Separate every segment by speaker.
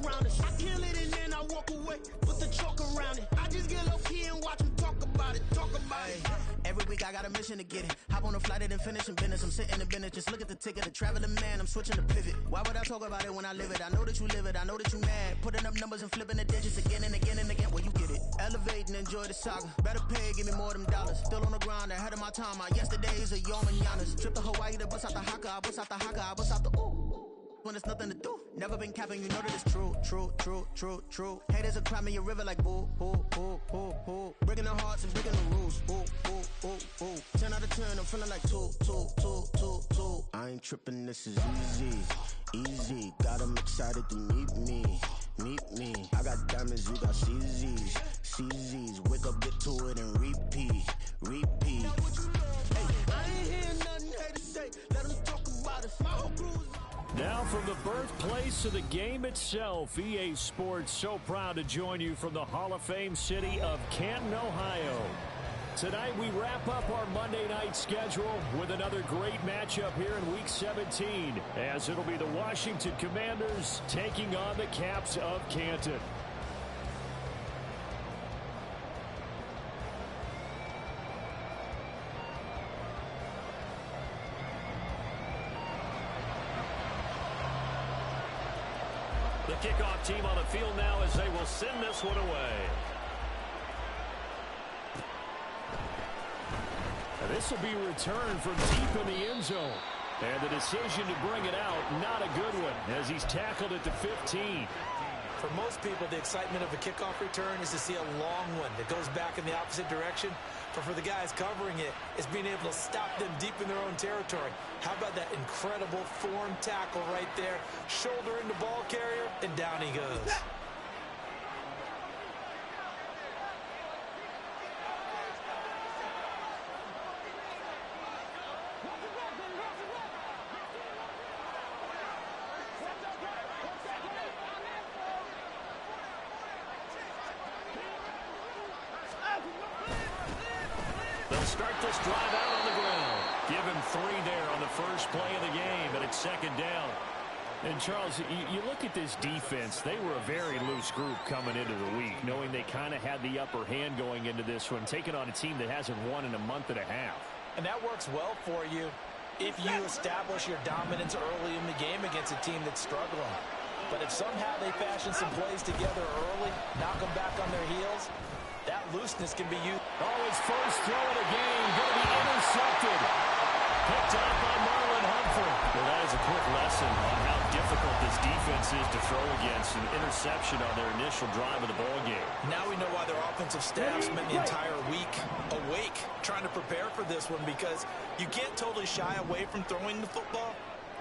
Speaker 1: around us. I kill it and then I walk away, put the chalk around it. I just get low key and watch them talk about it, Every week I got a mission to get it. Hop on a flight and then finish in business. I'm sitting in business, just look at the ticket. A traveling man, I'm switching to pivot. Why would I talk about it when I live it? I know that you live it, I know that you mad. Putting up numbers and flipping the digits again and again and again. Well, you get it. Elevate and enjoy the saga. Better pay, give me more of them dollars. Still on the grind, ahead of my time. My yesterdays are your mananas. Trip to Hawaii to bust out the haka. I bust out the haka, I bust out the ooh. When there's nothing to do. Never been capping, you know that it's true, true, true, true, true. Haters are climbing your river like boo, boo, boo, boo, boo. Breaking their hearts and breaking the rules. Ooh, ooh, ooh, ooh. 10 out of 10, I'm feeling like 2, 2, 2, 2, 2. I ain't tripping, this is easy, easy. Got 'em excited to meet me, meet me. I got diamonds, you got CZs, CZs. Wake up, get to it and repeat, repeat. Hey, I ain't hearing nothing haters say. Let them talk about us. My whole crew is...
Speaker 2: Now from the birthplace of the game itself, EA Sports so proud to join you from the Hall of Fame city of Canton, Ohio. Tonight we wrap up our Monday night schedule with another great matchup here in Week 17, as it'll be the Washington Commanders taking on the Caps of Canton.
Speaker 3: The kickoff team on the field now as they will send this one away.
Speaker 2: And this will be returned from deep in the end zone. And the decision to bring it out, not a good one, as he's tackled at the 15.
Speaker 4: For most people, the excitement of a kickoff return is to see a long one that goes back in the opposite direction. But for the guys covering it, it's being able to stop them deep in their own territory. How about that incredible form tackle right there? Shoulder into ball carrier, and down he goes.
Speaker 3: They'll start this drive out on the ground. Give him 3 there on the first play of the game, and it's second down.
Speaker 2: And, Charles, you look at this defense. They were a very loose group coming into the week, knowing they kind of had the upper hand going into this one, taking on a team that hasn't won in a month and a half.
Speaker 4: And that works well for you if you establish your dominance early in the game against a team that's struggling. But if somehow they fashion some plays together early, knock them back on their heels, that looseness can be used.
Speaker 2: Oh, his first throw of the game going to be intercepted. Picked up by Marlon Humphrey.
Speaker 3: Well, that is a quick lesson on how difficult this defense is to throw against. An interception on their initial drive of the ball game.
Speaker 4: Now we know why their offensive staff spent the entire week awake trying to prepare for this one, because you can't totally shy away from throwing the football.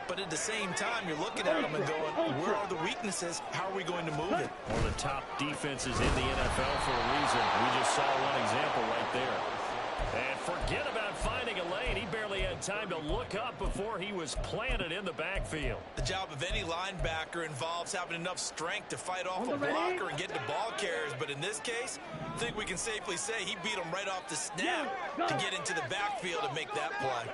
Speaker 4: But at the same time, you're looking at them and going, where are the weaknesses? How are we going to move it?
Speaker 3: One of the top defenses in the NFL for a reason. We just saw one example right there.
Speaker 2: And forget about finding a lane. He barely had time to look up before he was planted in the backfield.
Speaker 4: The job of any linebacker involves having enough strength to fight off a blocker and get to ball carriers. But in this case, I think we can safely say he beat him right off the snap to get into the backfield and make that play.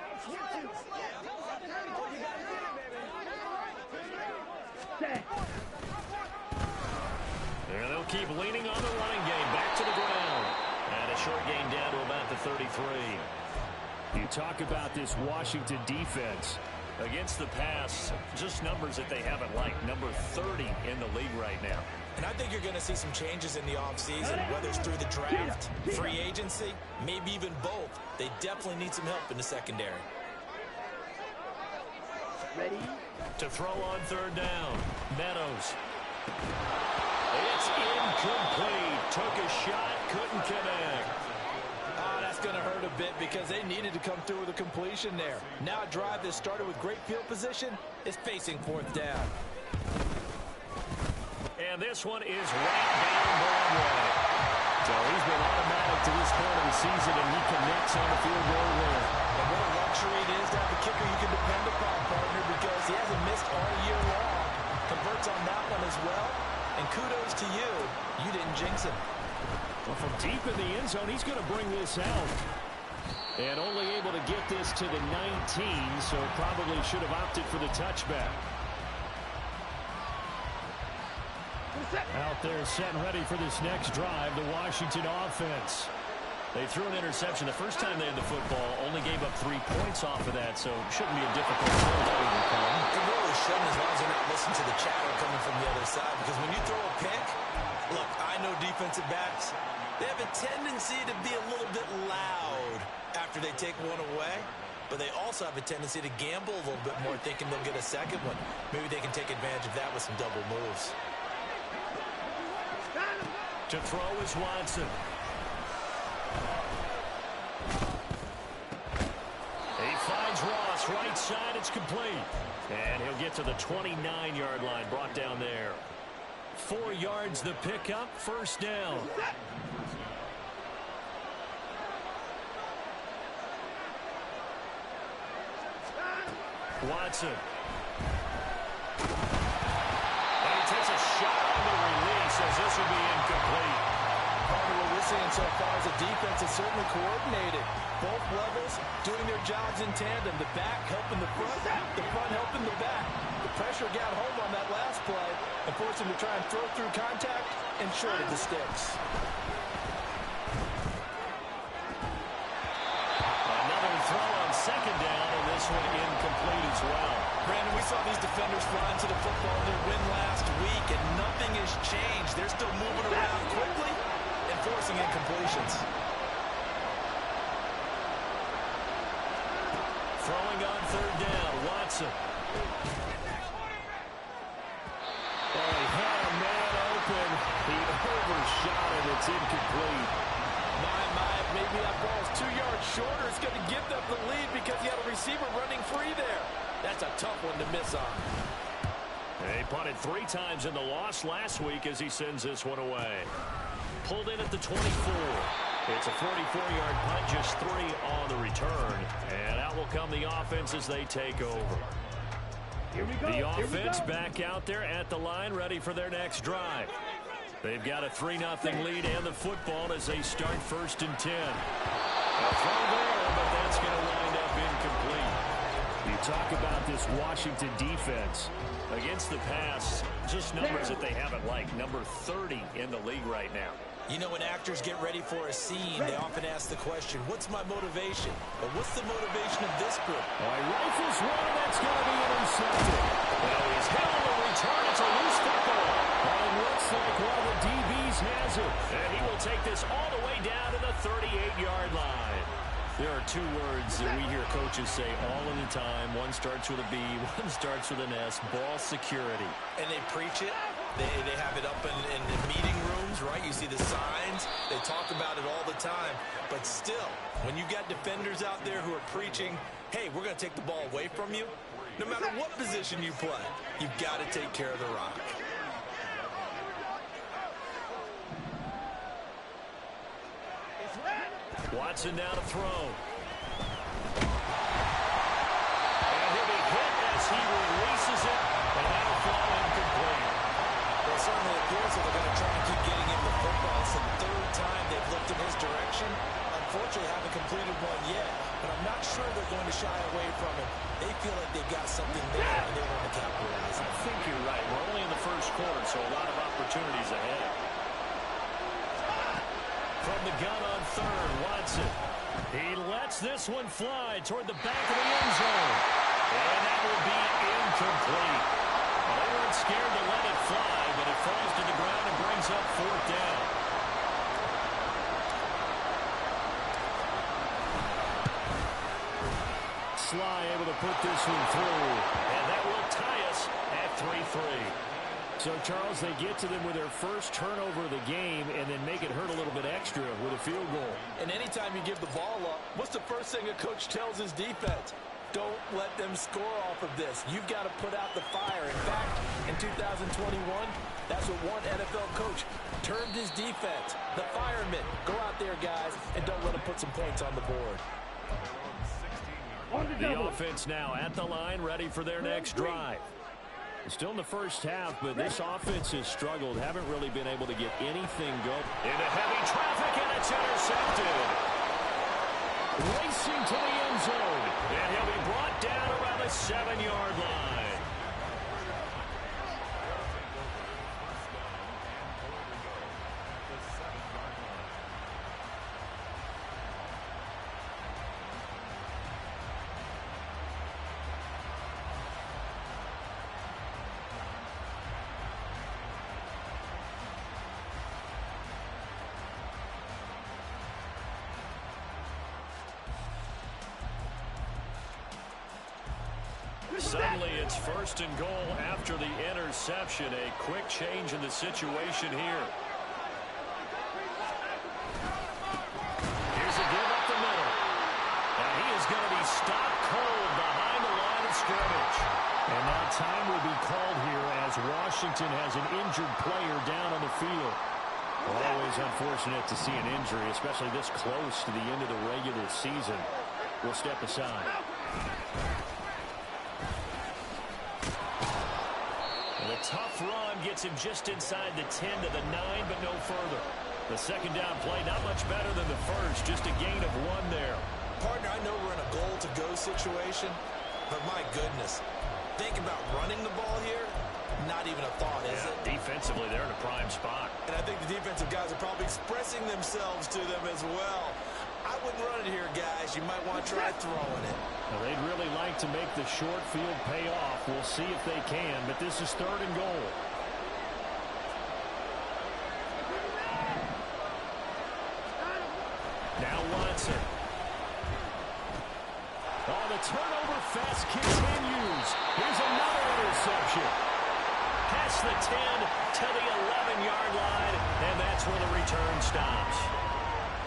Speaker 2: And they'll keep leaning on the running game. Back to the ground.
Speaker 3: And a short gain down to about the 33.
Speaker 2: You talk about this Washington defense.
Speaker 3: Against the pass, just numbers that they haven't liked. Number 30 in the league right now.
Speaker 4: And I think you're going to see some changes in the offseason, whether it's through the draft, free agency, maybe even both. They definitely need some help in the secondary.
Speaker 1: Ready?
Speaker 3: To throw on third down, Meadows.
Speaker 2: It's incomplete. Took a shot, couldn't connect.
Speaker 4: That's going to hurt a bit because they needed to come through with a completion there. Now a drive that started with great field position is facing fourth down.
Speaker 2: And this one is right down Broadway. So he's been automatic to this point of the season, and he connects on the field goal winner.
Speaker 4: And what a luxury it is to have a kicker you can depend upon, partner, because he hasn't missed all year long. Converts on that one as well. And kudos to you. You didn't jinx him.
Speaker 2: Well, from deep in the end zone, he's going to bring this out. And only able to get this to the 19, so probably should have opted for the touchback. Out there set and ready for this next drive, the Washington offense.
Speaker 3: They threw an interception the first time they had the football, only gave up 3 points off of that, so it shouldn't be a difficult throw to overcome.
Speaker 4: It really shouldn't, as long as they're not listening to the chatter coming from the other side, because when you throw a pick, look, I know defensive backs, they have a tendency to be a little bit loud after they take one away, but they also have a tendency to gamble a little bit more, thinking they'll get a second one. Maybe they can take advantage of that with some double moves.
Speaker 2: To throw is Watson. He finds Ross, right side, it's complete. And he'll get to the 29-yard line, brought down there. 4 yards the pickup, first down. Watson. And he takes a shot on the release as this will be incomplete.
Speaker 4: What we're seeing so far is the defense is certainly coordinated. Both levels doing their jobs in tandem. The back helping the front helping the back. The pressure got home on that last play and forced him to try and throw through contact and shorted the sticks.
Speaker 2: Another throw on second down, and this one incomplete as well.
Speaker 4: Brandon, we saw these defenders flying to the football in their win last week, and nothing has changed. They're still moving around quickly and forcing incompletions.
Speaker 2: Throwing on third down, Watson. Oh, he had a man open. He overshot it. It's incomplete.
Speaker 4: Maybe that ball's 2 yards shorter. It's going to give them the lead because he had a receiver running free there. That's a tough one to miss on.
Speaker 2: He punted 3 times in the loss last week as he sends this one away. Pulled in at the 24. It's a 44-yard punt, just 3 on the return. And out will come the offense as they take over. The offense back out there at the line, ready for their next drive. They've got a 3-0 lead and the football as they start 1st and 10. A throw there, but that's going to wind up incomplete. You talk about this Washington defense. Against the pass, just numbers that they haven't liked. Number 30 in the league right now.
Speaker 4: You know, when actors get ready for a scene, they often ask the question, what's my motivation? But what's the motivation of this group?
Speaker 2: He rifles one, that's going to be intercepted. Well, he's hit on the return. It's a loose football. And looks like one of the DBs has it. And he will take this all the way down to the 38-yard line. There are 2 words that we hear coaches say all of the time. One starts with a B, one starts with an S, ball security.
Speaker 4: And they preach it. They have it up in the meeting rooms, right? You see the signs. They talk about it all the time. But still, when you got defenders out there who are preaching, hey, we're going to take the ball away from you, no matter what position you play, you've got to take care of the rock.
Speaker 2: Watson now to throw. And he'll be hit as he releases it, and that'll fall incomplete.
Speaker 4: Well, it certainly appears that they're going to try and keep getting him the football. It's the 3rd time they've looked in his direction. Unfortunately, haven't completed one yet, but I'm not sure they're going to shy away from it. They feel like they've got something there, and they want to capitalize.
Speaker 2: I think you're right. We're only in the 1st quarter, so a lot of opportunities ahead. From the gun on 3rd, Watson. He lets this one fly toward the back of the end zone. And that will be incomplete. They weren't scared to let it fly, but it falls to the ground and brings up 4th down. Sly able to put this one through. And that will tie us at 3-3. So, Charles, they get to them with their first turnover of the game and then make it hurt a little bit extra with a field goal.
Speaker 4: And anytime you give the ball up, what's the first thing a coach tells his defense? Don't let them score off of this. You've got to put out the fire. In fact, in 2021, that's what one NFL coach termed his defense. The firemen. Go out there, guys, and don't let them put some points on the board.
Speaker 2: The offense now at the line, ready for their next drive. Still in the first half, but this offense has struggled. Haven't really been able to get anything going. Into heavy traffic, and it's intercepted. Racing to the end zone. And he'll be brought down around the 7-yard line. Suddenly it's 1st and goal after the interception. A quick change in the situation here. Here's a give up the middle. And he is going to be stopped cold behind the line of scrimmage. And now time will be called here as Washington has an injured player down on the field. Always unfortunate to see an injury, especially this close to the end of the regular season. We'll step aside. And the tough run gets him just inside the 10 to the 9, but no further. The second down play, not much better than the first, just a gain of 1 there.
Speaker 4: Partner, I know we're in a goal-to-go situation, but my goodness, think about running the ball here. Not even a thought, is it?
Speaker 2: Defensively, they're in a prime spot.
Speaker 4: And I think the defensive guys are probably expressing themselves to them as well. I wouldn't run it here, guys. You might want to try throwing it.
Speaker 2: Well, they'd really like to make the short field pay off. We'll see if they can, but this is 3rd and goal. Now Watson. Oh, the turnover fest continues. Here's another interception. Past the 10 to the 11-yard line, and that's where the return stops.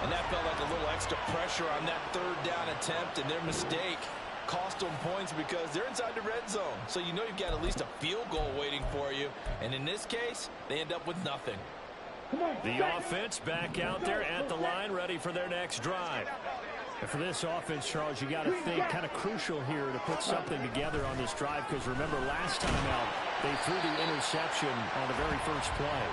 Speaker 4: And that felt like a little extra pressure on that 3rd down attempt, and their mistake cost them points because they're inside the red zone. So you know you've got at least a field goal waiting for you. And in this case, they end up with nothing.
Speaker 2: The offense back out there at the line, ready for their next drive. And for this offense, Charles, you got to think kind of crucial here to put something together on this drive, because remember last time out, they threw the interception on the very first play.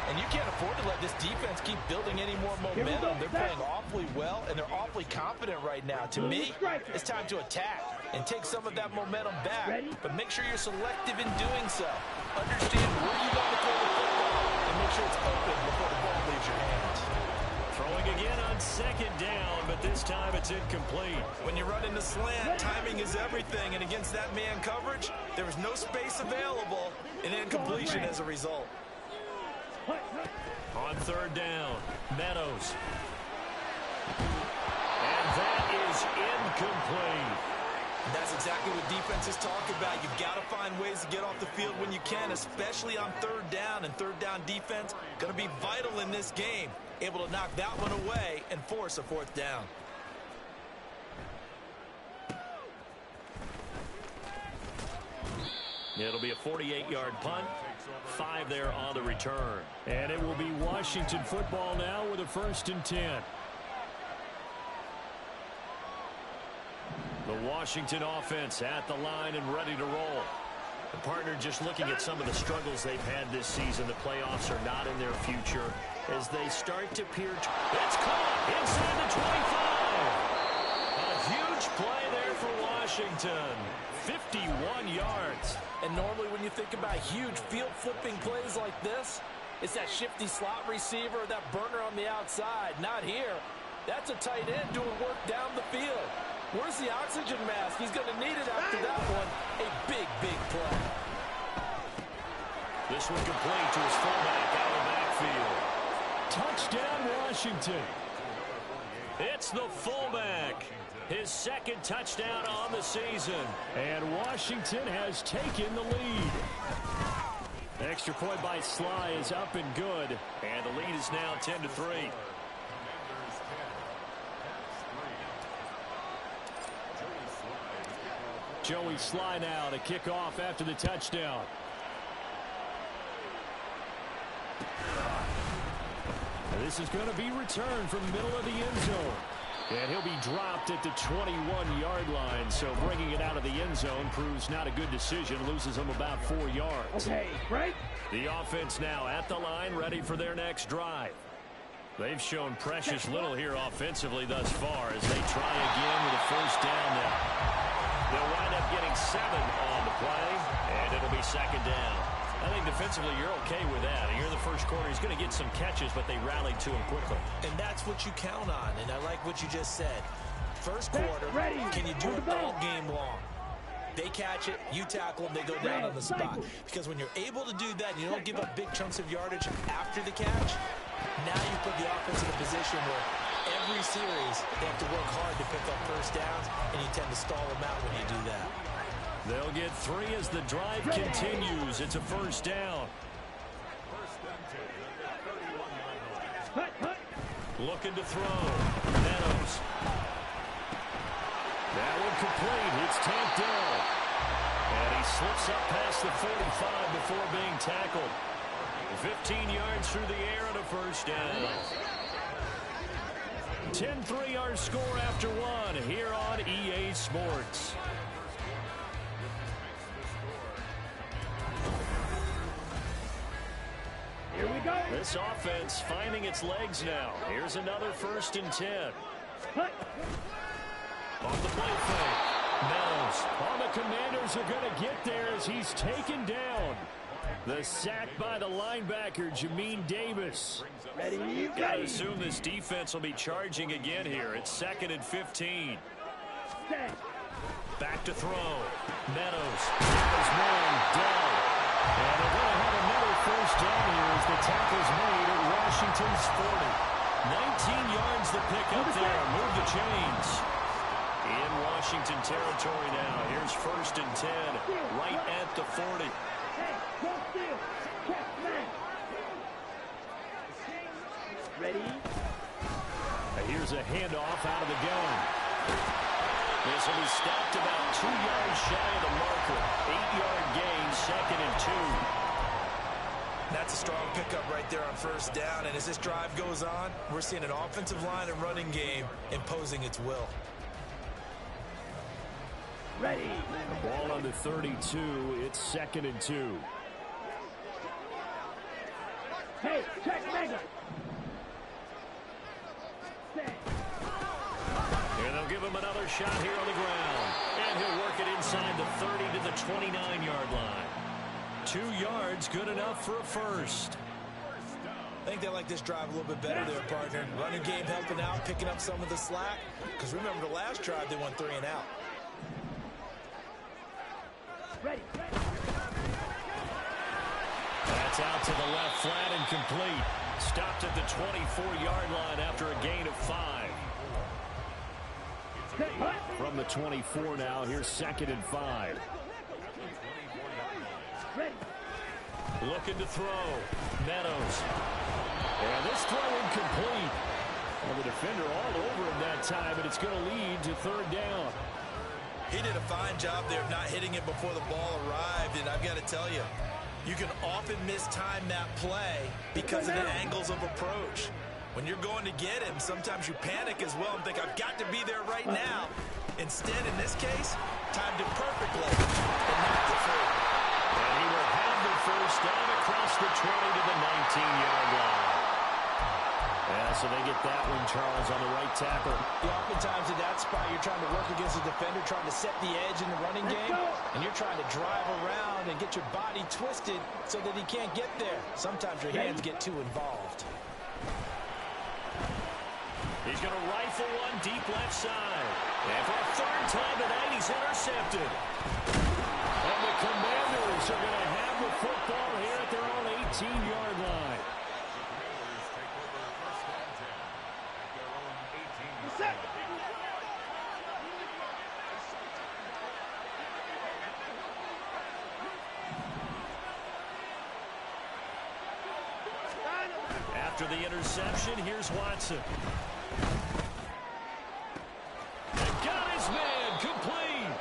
Speaker 4: And you can't afford to let this defense keep building any more momentum. They're playing awfully well, and they're awfully confident right now. To me, it's time to attack and take some of that momentum back. But make sure you're selective in doing so. Understand where you want to throw the football, and make sure it's open before the ball leaves your hands.
Speaker 2: Throwing again on 2nd down, but this time it's incomplete.
Speaker 4: When you run in the slant, timing is everything, and against that man coverage, there was no space available, and incompletion as a result.
Speaker 2: On 3rd down, Meadows. And that is incomplete.
Speaker 4: That's exactly what defenses talk about. You've got to find ways to get off the field when you can, especially on 3rd down. And 3rd down defense going to be vital in this game. Able to knock that one away and force a 4th down.
Speaker 2: It'll be a 48-yard punt. 5 there on the return. And it will be Washington football now with a 1st and 10. The Washington offense at the line and ready to roll. The partner just looking at some of the struggles they've had this season. The playoffs are not in their future as they start to peer. It's caught inside the 25. A huge play there for Washington. 51 yards.
Speaker 4: And normally when you think about huge field-flipping plays like this, it's that shifty slot receiver, that burner on the outside. Not here. That's a tight end doing work down the field. Where's the oxygen mask? He's going to need it after that one. A big, big play.
Speaker 2: This one complete to his fullback out of the backfield. Touchdown, Washington. It's the fullback. His 2nd touchdown on the season. And Washington has taken the lead. Extra point by Sly is up and good. And the lead is now 10-3. Joey Sly now to kick off after the touchdown. And this is going to be returned from the middle of the end zone. And he'll be dropped at the 21-yard line. So bringing it out of the end zone proves not a good decision. Loses him about 4 yards.
Speaker 5: Okay, right?
Speaker 2: The offense now at the line, ready for their next drive. They've shown precious little here offensively thus far as they try again with a 1st down now. They'll wind up getting 7 on the play, and it'll be 2nd down. I think defensively you're okay with that. Here in the first quarter, he's going to get some catches, but they rallied to him quickly.
Speaker 4: And that's what you count on, and I like what you just said. First quarter, can you do it all game long? They catch it, you tackle them, they go down on the spot. Because when you're able to do that, and you don't give up big chunks of yardage after the catch, now you put the offense in a position where every series they have to work hard to pick up 1st downs, and you tend to stall them out when you do that.
Speaker 2: They'll get 3 as the drive continues. It's a first down. Looking to throw. Meadows. That one complete. It's tapped down. And he slips up past the 45 before being tackled. 15 yards through the air and a first down. 10-3 our score after 1 here on EA Sports.
Speaker 5: Here we go.
Speaker 2: This offense finding its legs now. Here's another 1st and 10. On the play fake. Meadows. Oh, the Commanders are going to get there as he's taken down. The sack by the linebacker, Gm1 Davis.
Speaker 5: Ready?
Speaker 2: Gotta assume this defense will be charging again here. It's 2nd and 15. Back to throw. Meadows. There's one down. And they're going to have another first down here as the tackle's made at Washington's 40. 19 yards the pick up there. Move the chains. In Washington territory now. Here's 1st and 10. Right at the 40.
Speaker 5: Ready?
Speaker 2: Here's a handoff out of the gun. This will be stopped about 2 yards shy of the marker. 8-yard gain, 2nd and 2.
Speaker 4: That's a strong pickup right there on 1st down. And as this drive goes on, we're seeing an offensive line and running game imposing its will.
Speaker 5: Ready.
Speaker 2: The ball on the 32. It's 2nd and 2.
Speaker 5: Hey, check Mega.
Speaker 2: And they'll give him another shot here on the ground. And he'll work it inside the 30 to the 29-yard line. 2 yards, good enough for a first.
Speaker 4: I think they like this drive a little bit better there, partner. Running game helping out, picking up some of the slack. Because remember the last drive, they went 3 and out.
Speaker 5: Ready.
Speaker 2: That's out to the left, flat and complete. Stopped at the 24-yard line after a gain of 5. From the 24 now, here's 2nd and 5.
Speaker 5: Ready.
Speaker 2: Looking to throw. Meadows. And this throw incomplete. Well, the defender all over him that time, and it's going to lead to 3rd down.
Speaker 4: He did a fine job there of not hitting it before the ball arrived, and I've got to tell you, you can often mistime that play because of the angles of approach. When you're going to get him, sometimes you panic as well and think, I've got to be there right now. Instead, in this case, timed it perfectly and knocked it free.
Speaker 2: And he will have the first down across the 20 to the 19-yard line. Yeah, so they get that one, Charles, on the right tackle.
Speaker 6: Yeah, oftentimes in that spot, you're trying to work against a defender, trying to set the edge in the running game, and you're trying to drive around and get your body twisted so that he can't get there. Sometimes your hands get too involved.
Speaker 2: He's going to rifle one deep left side. And for a 3rd time tonight, he's intercepted. And the Commanders are going to have the football here at their own 18-yard line. After the interception, here's Watson. And got his man complete.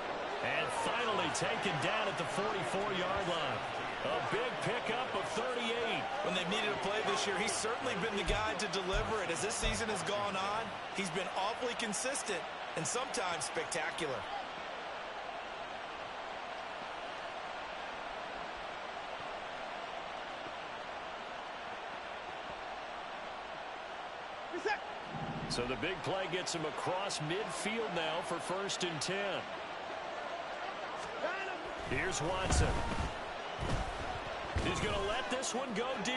Speaker 2: And finally taken down at the 44-yard line. A big pickup of 38.
Speaker 4: When they've needed a play this year, he's certainly been the guy to deliver it. As this season has gone on, he's been awfully consistent and sometimes spectacular.
Speaker 2: So the big play gets him across midfield now for 1st and 10. Here's Watson. He's going to let this one go deep.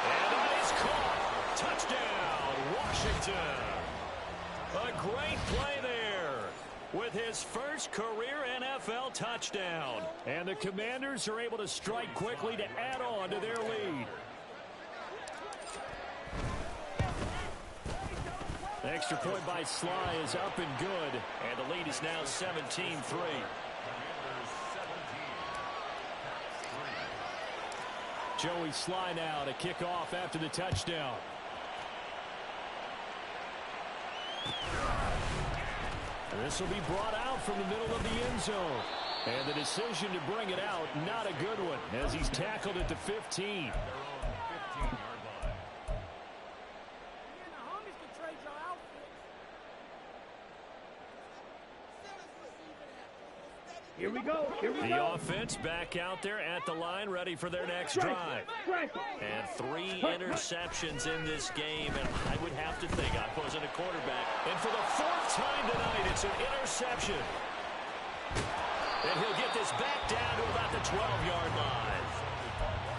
Speaker 2: And it is caught. Touchdown, Washington. A great play there with his first career NFL touchdown. And the Commanders are able to strike quickly to add on to their lead. Extra point by Sly is up and good.
Speaker 3: And the lead is now 17-3.
Speaker 2: Joey Sly now to kick off after the touchdown. This will be brought out from the middle of the end zone. And the decision to bring it out, not a good one, as he's tackled at the 15.
Speaker 5: Here we go. Here we
Speaker 2: the
Speaker 5: go.
Speaker 2: Offense back out there at the line, ready for their next drive.
Speaker 3: And 3 interceptions in this game, and I would have to think I wasn't a quarterback.
Speaker 2: And for the 4th time tonight, it's an interception. And he'll get this back down to about the 12-yard line.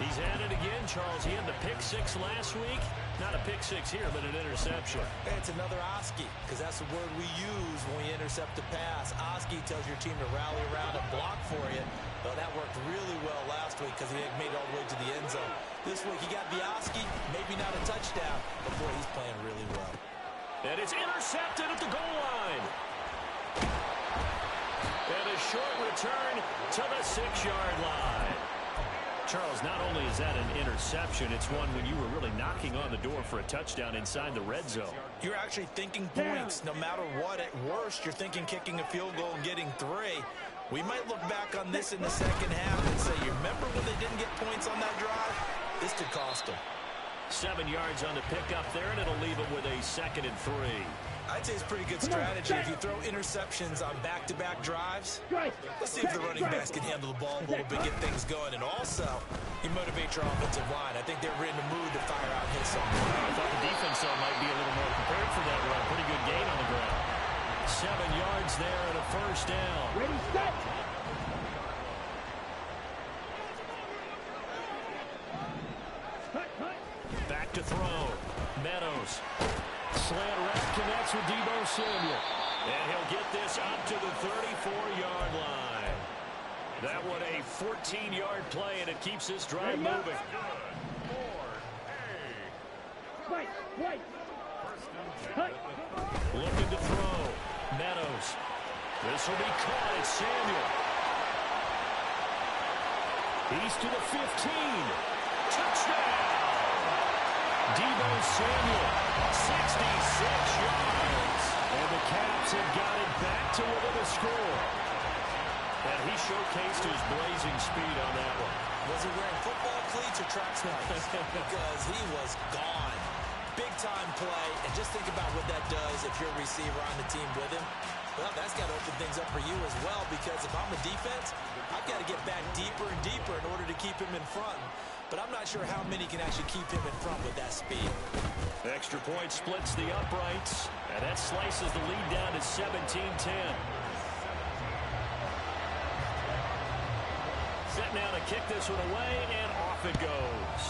Speaker 2: He's at it again, Charles. He had the pick 6 last week. Not a pick 6 here, but an interception.
Speaker 4: It's another Oski, because that's the word we use when we intercept a pass. Oski tells your team to rally around and block for you. Well, that worked really well last week because he made it all the way to the end zone. This week he got the Oski, maybe not a touchdown, but boy, he's playing really well.
Speaker 2: And it's intercepted at the goal line. And a short return to the 6-yard line. Charles, not only is that an interception, it's one when you were really knocking on the door for a touchdown inside the red zone.
Speaker 4: You're actually thinking points. No matter what, at worst, you're thinking kicking a field goal and getting 3. We might look back on this in the second half and say, you remember when they didn't get points on that drive? This could cost them.
Speaker 2: 7 yards on the pickup there, and it'll leave it with a 2nd and 3.
Speaker 4: I'd say it's a pretty good strategy. If you throw interceptions on back-to-back drives, let's see if the running backs can handle the ball a little bit, get things going, and also you motivate your offensive line. I think they're in the mood to fire out hits on.
Speaker 3: I thought the defense might be a little more prepared for that run. Pretty good gain on the ground.
Speaker 2: 7 yards there and a 1st down.
Speaker 5: Ready, set.
Speaker 2: Back to throw. Meadows. Slant route connects with Deebo Samuel. And he'll get this up to the 34-yard line. That one a 14-yard play, and it keeps this drive moving.
Speaker 5: Right.
Speaker 2: Looking to throw. Meadows. This will be caught. It's Samuel. He's to the 15. Touchdown! Deebo Samuel, 66 yards. And the Caps have got it back to within a score. And he showcased his blazing speed on that one.
Speaker 4: Was he wearing football cleats or track smarts? Because he was gone. Big-time play. And just think about what that does if you're a receiver on the team with him. Well, that's got to open things up for you as well, because if I'm a defense, I've got to get back deeper and deeper in order to keep him in front. But I'm not sure how many can actually keep him in front with that speed.
Speaker 2: Extra point splits the uprights, and that slices the lead down to 17-10. Set now to kick this one away, and off it goes.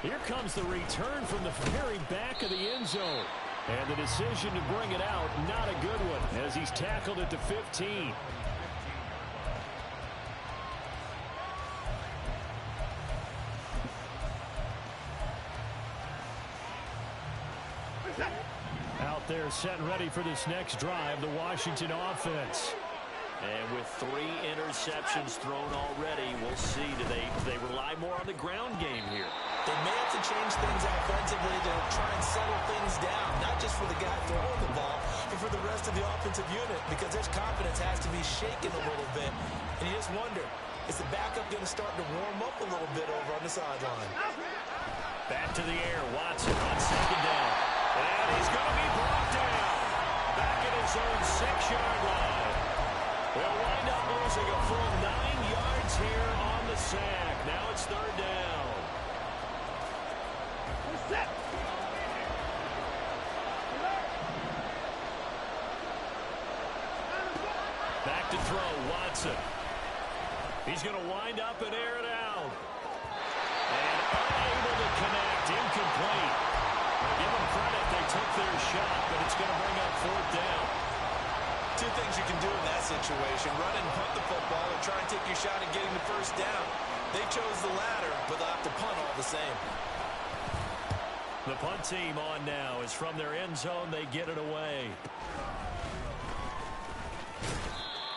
Speaker 2: Here comes the return from the very back of the end zone. And the decision to bring it out, not a good one, as he's tackled at the 15. Out there set and ready for this next drive, the Washington offense.
Speaker 3: And with 3 interceptions thrown already, we'll see. Do they rely more on the ground game here?
Speaker 4: They may have to change things offensively to try and settle things down, not just for the guy throwing the ball, but for the rest of the offensive unit, because their confidence has to be shaken a little bit. And you just wonder, is the backup going to start to warm up a little bit over on the sideline?
Speaker 2: Back to the air, Watson on 2nd down. And he's going to be brought down. Back at his own 6-yard line. They'll wind up losing a full 9 yards here on the sack. Now it's 3rd down. Back to throw, Watson. He's going to wind up and air it out. And unable to connect, incomplete. Give them credit, they took their shot, but it's going to bring up 4th down.
Speaker 4: 2 things you can do in that situation: run and punt the football, or try and take your shot at getting the 1st down. They chose the latter, but they'll have to punt all the same.
Speaker 2: The punt team on now is from their end zone. They get it away.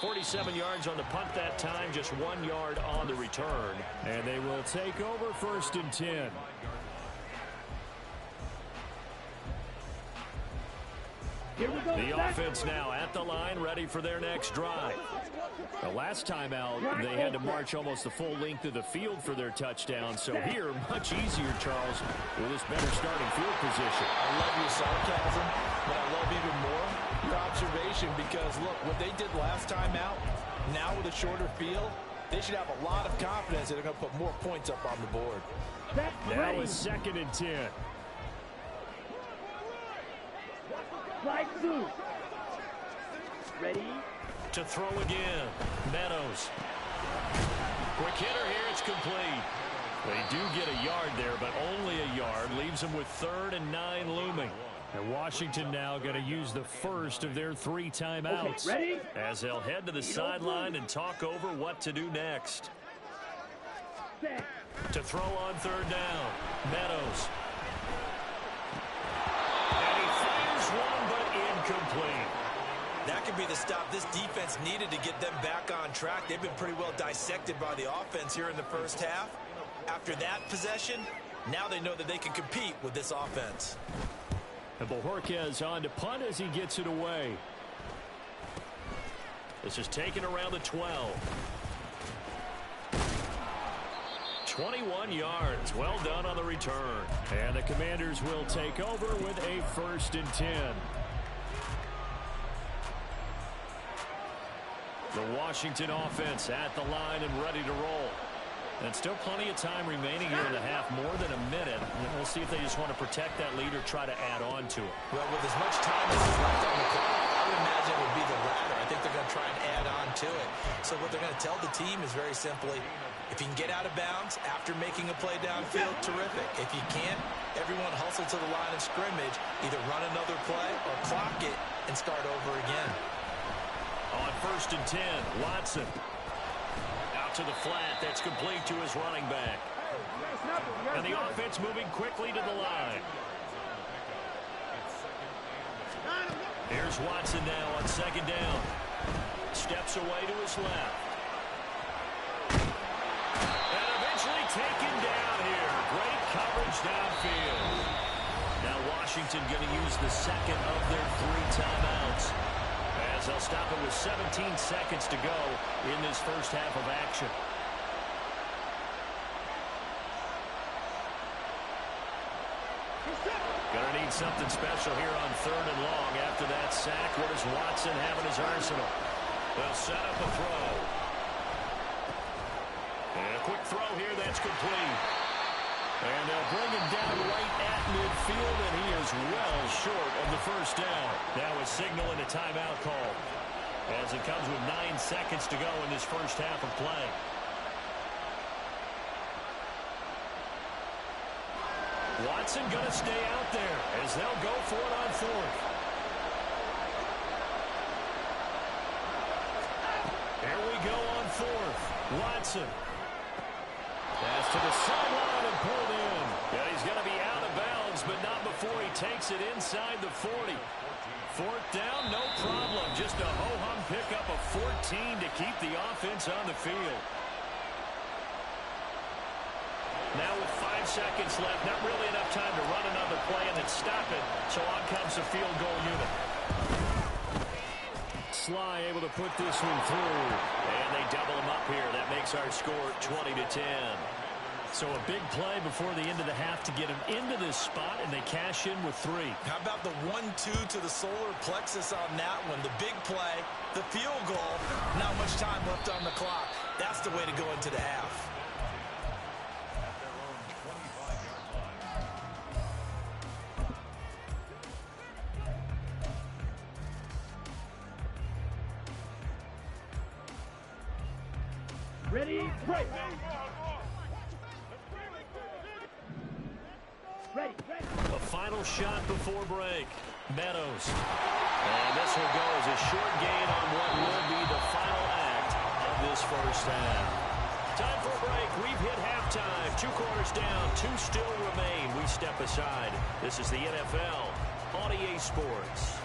Speaker 2: 47 yards on the punt that time, just 1 yard on the return. And they will take over 1st and 10. The offense now at the line, ready for their next drive. The last time out, they had to march almost the full length of the field for their touchdown. So here, much easier, Charles, with this better starting field position.
Speaker 6: I love your sarcasm, but I love even more your observation because, look, what they did last time out, now with a shorter field, they should have a lot of confidence that they're going to put more points up on the board.
Speaker 2: Now it's 2nd and 10.
Speaker 5: Slide through. Ready?
Speaker 2: To throw again. Meadows. Quick hitter here. It's complete. They do get a yard there, but only a yard. Leaves them with 3rd and 9 looming. And Washington now going to use the first of their 3 timeouts.
Speaker 5: Okay, ready?
Speaker 2: As they'll head to the sideline and talk over what to do next.
Speaker 5: Set.
Speaker 2: To throw on 3rd down. Meadows. One, but incomplete.
Speaker 4: That could be the stop this defense needed to get them back on track. They've been pretty well dissected by the offense here in the first half. After that possession, now they know that they can compete with this offense.
Speaker 2: And Bojorquez on to punt as he gets it away. This is taken around the 12. 21 yards. Well done on the return. And the Commanders will take over with a 1st and 10. The Washington offense at the line and ready to roll. And still plenty of time remaining here in the half, more than a minute. And we'll see if they just want to protect that lead or try to add on to it.
Speaker 4: Well, with as much time as is left on the clock, I would imagine it would be the latter. I think they're going to try and add on to it. So what they're going to tell the team is very simply, if you can get out of bounds after making a play downfield, terrific. If you can't, everyone hustle to the line of scrimmage, either run another play or clock it and start over again.
Speaker 2: On 1st and 10, Watson. Out to the flat. That's complete to his running back. And the offense moving quickly to the line. Here's Watson now on 2nd down. Steps away to his left. Taken down here. Great coverage downfield. Now Washington going to use the 2nd of their 3 timeouts. As they'll stop it with 17 seconds to go in this first half of action. Going to need something special here on 3rd and long. After that sack, what does Watson have in his arsenal? They'll set up a throw. And a quick throw here, that's complete. And they'll bring him down right at midfield, and he is well short of the 1st down. Now a signal and a timeout call, as it comes with 9 seconds to go in this first half of play. Watson going to stay out there as they'll go for it on 4th. Here we go on 4th. Watson. Pass to the sideline and pulled in. Yeah, he's going to be out of bounds, but not before he takes it inside the 40. 4th down, no problem. Just a ho-hum pickup of 14 to keep the offense on the field. Now with 5 seconds left, not really enough time to run another play and then stop it. So on comes the field goal unit. Sly able to put this one through. And they double him up here. That makes our score 20-10. So a big play before the end of the half to get him into this spot, and they cash in with 3.
Speaker 4: How about the 1-2 to the solar plexus on that one? The big play, the field goal, not much time left on the clock. That's the way to go into the half.
Speaker 5: Ready, break. Ready.
Speaker 2: A final shot before break. Meadows. And this will go as a short gain on what will be the final act of this first half. time for a break. We've hit halftime. 2 quarters down. 2 still remain. We step aside. This is the NFL on EA Sports.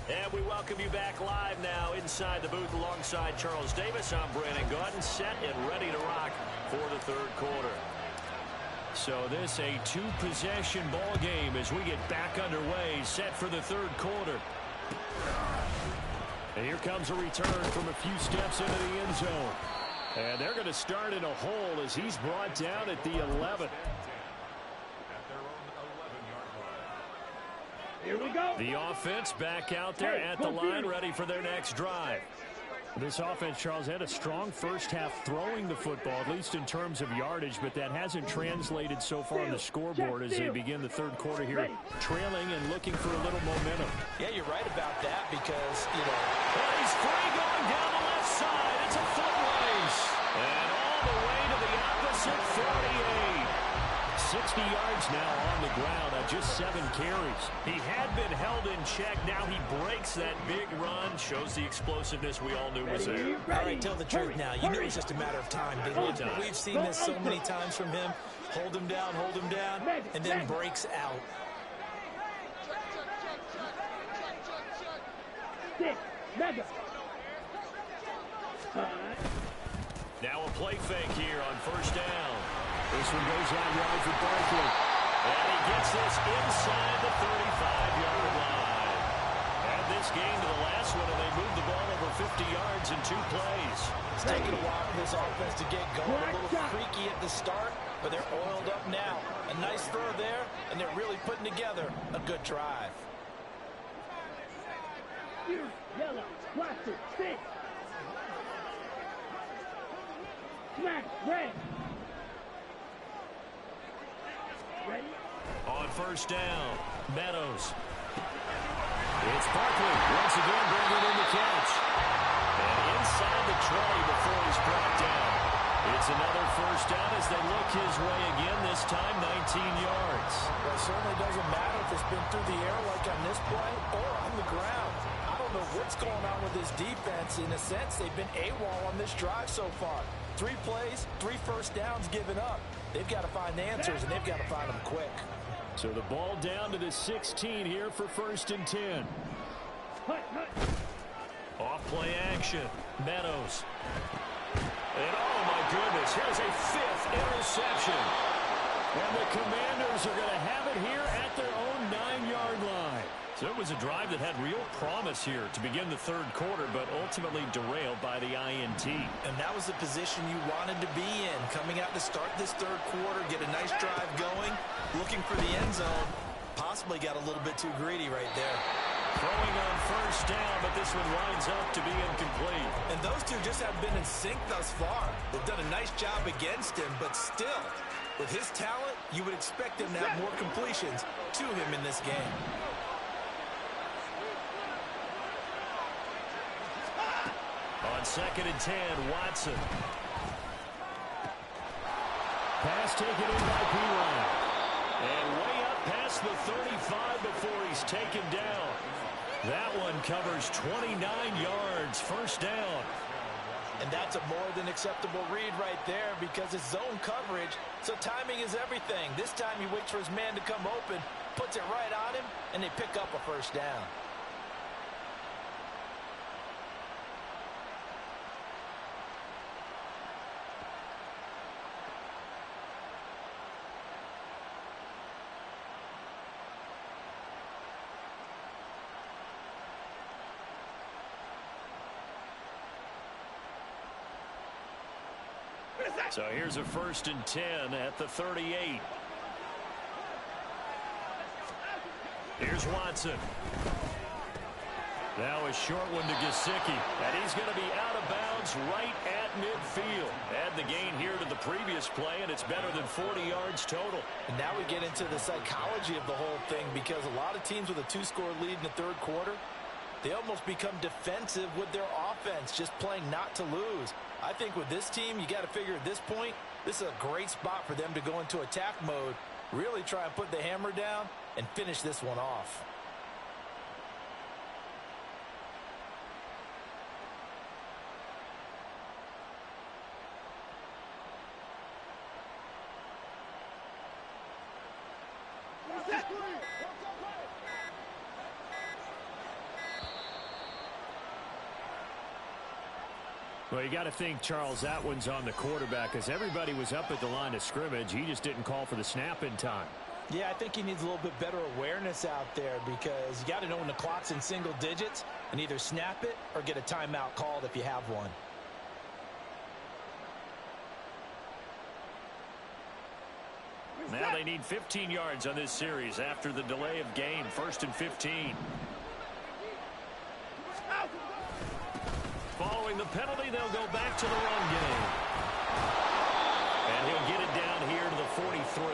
Speaker 2: And we welcome you back live now inside the booth alongside Charles Davis. I'm Brandon Gaudin, set and ready to rock for the 3rd quarter. So this a 2-possession ball game as we get back underway, set for the 3rd quarter. And here comes a return from a few steps into the end zone. And they're going to start in a hole as he's brought down at the 11.
Speaker 5: Here we go.
Speaker 2: The offense back out there at the line, ready for their next drive. This offense, Charles, had a strong first half throwing the football, at least in terms of yardage, but that hasn't translated so far on the scoreboard as they begin the 3rd quarter here, trailing and looking for a little momentum.
Speaker 6: Yeah, you're right about that because,
Speaker 2: he's free going down the left side. It's a foot race. And all the way to the opposite 48. 60 yards now on the ground on just 7 carries. He had been held in check. Now he breaks that big run. Shows the explosiveness we all knew was there.
Speaker 6: All right, tell the truth now. You knew it was just a matter of time, didn't you? We've seen this so many times from him. Hold him down, and then breaks out.
Speaker 2: Now a play fake here on 1st down. This one goes out wide for Barkley. And he gets this inside the 35-yard line. Add this game to the last one, and they moved the ball over 50 yards in 2 plays.
Speaker 6: It's taken a while for this offense to get going. A little creaky at the start, but they're oiled up now. A nice throw there, and they're really putting together a good drive.
Speaker 5: Yellow, plastic, stick. Smack, red. Ready?
Speaker 2: On 1st down, Meadows. It's Barkley once again bringing in the catch. And inside the 20 before he's brought down. It's another 1st down as they look his way again, this time 19 yards.
Speaker 6: Well, it certainly doesn't matter if it's been through the air like on this play or on the ground. I don't know what's going on with this defense. In a sense, they've been AWOL on this drive so far. 3 plays, 3 1st downs given up. They've got to find answers, and they've got to find them quick.
Speaker 2: So the ball down to the 16 here for 1st and 10. Off play action. Meadows. And oh my goodness, here's a 5th interception. And the Commanders are going to have it here at their own 9-yard line. So it was a drive that had real promise here to begin the 3rd quarter, but ultimately derailed by the INT.
Speaker 6: And that was the position you wanted to be in. Coming out to start this 3rd quarter, get a nice drive going, looking for the end zone. Possibly got a little bit too greedy right there.
Speaker 2: Throwing on 1st down, but this one winds up to be incomplete.
Speaker 6: And those two just have been in sync thus far. They've done a nice job against him, but still, with his talent, you would expect him to have more completions to him in this game.
Speaker 2: On 2nd and 10, Watson. Pass taken in by P-Line. And way up past the 35 before he's taken down. That one covers 29 yards, 1st down.
Speaker 6: And that's a more than acceptable read right there because it's zone coverage, so timing is everything. This time he waits for his man to come open, puts it right on him, and they pick up a 1st down.
Speaker 2: So here's a 1st and 10 at the 38. Here's Watson. Now a short one to Gesicki. And he's going to be out of bounds right at midfield. Add the gain here to the previous play, and it's better than 40 yards total.
Speaker 6: And now we get into the psychology of the whole thing because a lot of teams with a 2-score lead in the 3rd quarter, they almost become defensive with their offense, just playing not to lose. I think with this team, you got to figure at this point, this is a great spot for them to go into attack mode Really try and put the hammer down and finish this one off.
Speaker 2: Well, you got to think, Charles, that one's on the quarterback as everybody was up at the line of scrimmage. He just didn't call for the snap in time.
Speaker 6: Yeah, I think he needs a little bit better awareness out there because you got to know when the clock's in single digits and either snap it or get a timeout called if you have one.
Speaker 2: Now they need 15 yards on this series after the delay of game. 1st and 15. Following the penalty, they'll go back to the run game. And he'll get it down here to the 43.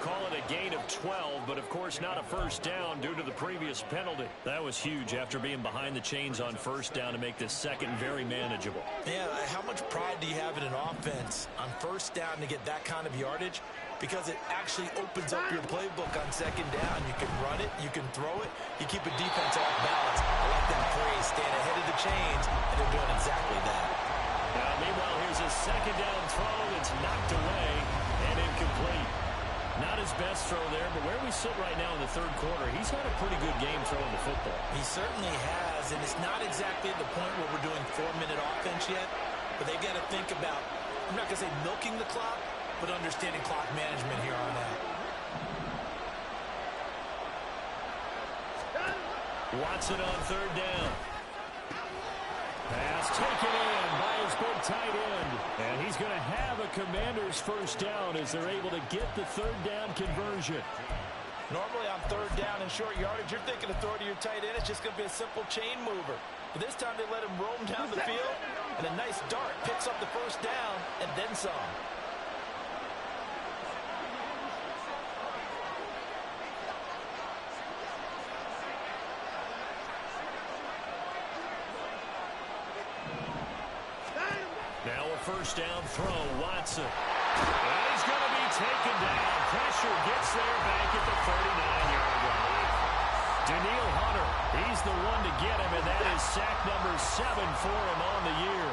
Speaker 2: Call it a gain of 12, but of course not a first down due to the previous penalty. That was huge after being behind the chains on first down to make this second very manageable.
Speaker 6: Yeah, how much pride do you have in an offense on first down to get that kind of yardage? Because it actually opens up your playbook on second down. You can run it, you can throw it, you keep a defense off balance. I like that phrase, staying ahead of the chains, and they're doing exactly that.
Speaker 2: Meanwhile, here's a second down throw that's knocked away and incomplete. Not his best throw there, but where we sit right now in the third quarter, he's had a pretty good game throwing the football.
Speaker 6: He certainly has, and it's not exactly at the point where we're doing 4-minute offense yet, but they've got to think about, I'm not going to say milking the clock, but understanding clock management here on out.
Speaker 2: Watson on third down. Pass taken in by his big tight end. And he's going to have a Commander's first down as they're able to get the third down conversion.
Speaker 6: Normally on third down and short yardage, you're thinking to throw to your tight end. It's just going to be a simple chain mover. But this time they let him roam down the field, and a nice dart picks up the first down and then some.
Speaker 2: Now a first down throw, Watson. And he's going to be taken down. Pressure gets there back at the 39-yard line. Daniil Hunter, he's the one to get him, and that is sack number 7 for him on the year.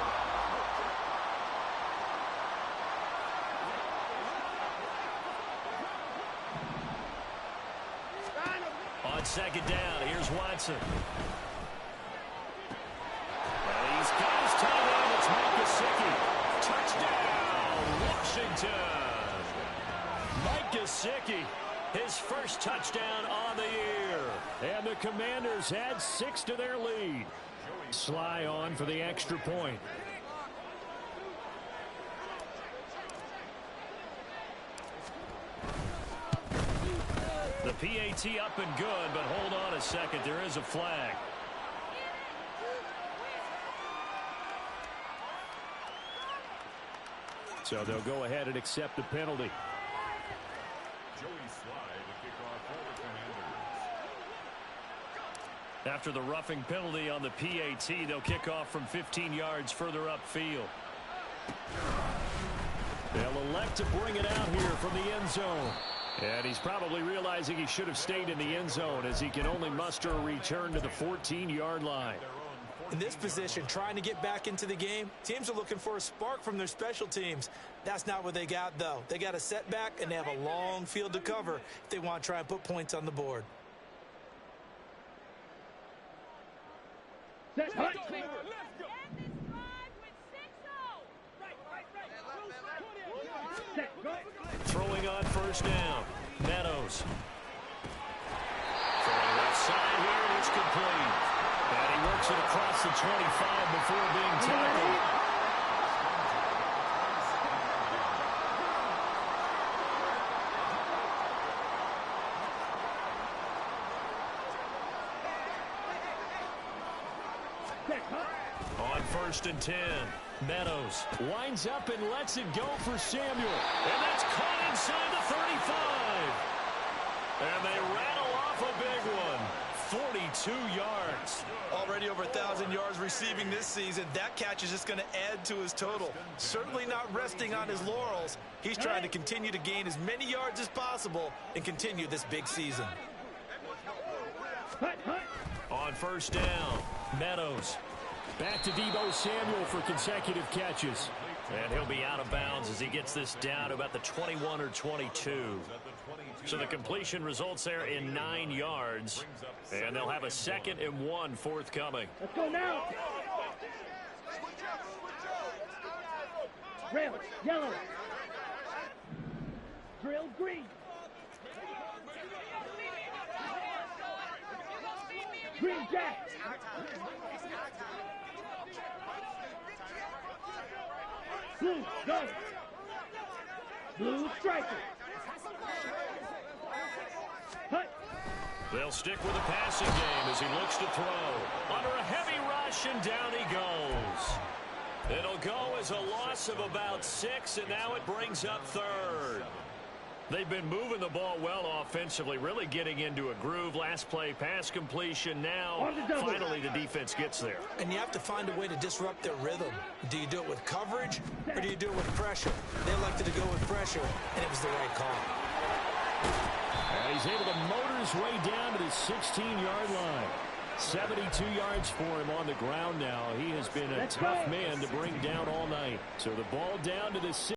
Speaker 2: On second down, here's Watson. He's got his tight end. It's Mike Gesicki. Touchdown, Washington. Mike Gesicki, his first touchdown on the year. And the Commanders add 6 to their lead. Sly on for the extra point. The PAT up and good, but hold on a second. There is a flag. So they'll go ahead and accept the penalty. After the roughing penalty on the PAT, they'll kick off from 15 yards further upfield. They'll elect to bring it out here from the end zone. And he's probably realizing he should have stayed in the end zone as he can only muster a return to the 14-yard line.
Speaker 6: In this position, trying to get back into the game, teams are looking for a spark from their special teams. That's not what they got, though. They got a setback, and they have a long field to cover if they want to try and put points on the board.
Speaker 5: Set, hut.
Speaker 2: Throwing on first down, Meadows. Throwing left side here, and it's complete. And he works it across the 25 before being tackled. On 1st and 10, Meadows winds up and lets it go for Samuel. And that's caught inside the 35. And they rattle off a big one.
Speaker 3: 2 yards.
Speaker 4: Already over 1,000 yards receiving this season. That catch is just going to add to his total. Certainly not resting on his laurels. He's trying to continue to gain as many yards as possible and continue this big season.
Speaker 2: On first down, Meadows. Back to Deebo Samuel for consecutive catches.
Speaker 3: And he'll be out of bounds as he gets this down to about the 21 or 22. So the completion results there in 9 yards. And they'll have a 2nd and 1 forthcoming.
Speaker 5: Let's go now. Rail, yellow. Drill, green. Green, jack. Blue, go. Blue, striker. Hut.
Speaker 3: They'll stick with the passing game as he looks to throw. Under a heavy rush, and down he goes. It'll go as a loss of about 6, and now it brings up 3rd. They've been moving the ball well offensively, really getting into a groove. Last play, pass completion. Now, finally, the defense gets there.
Speaker 4: And you have to find a way to disrupt their rhythm. Do you do it with coverage, or do you do it with pressure? They elected to go with pressure, and it was the right call.
Speaker 2: And he's able to motor his way down to the 16-yard line. 72 yards for him on the ground now. He has been a tough man to bring down all night. So the ball down to the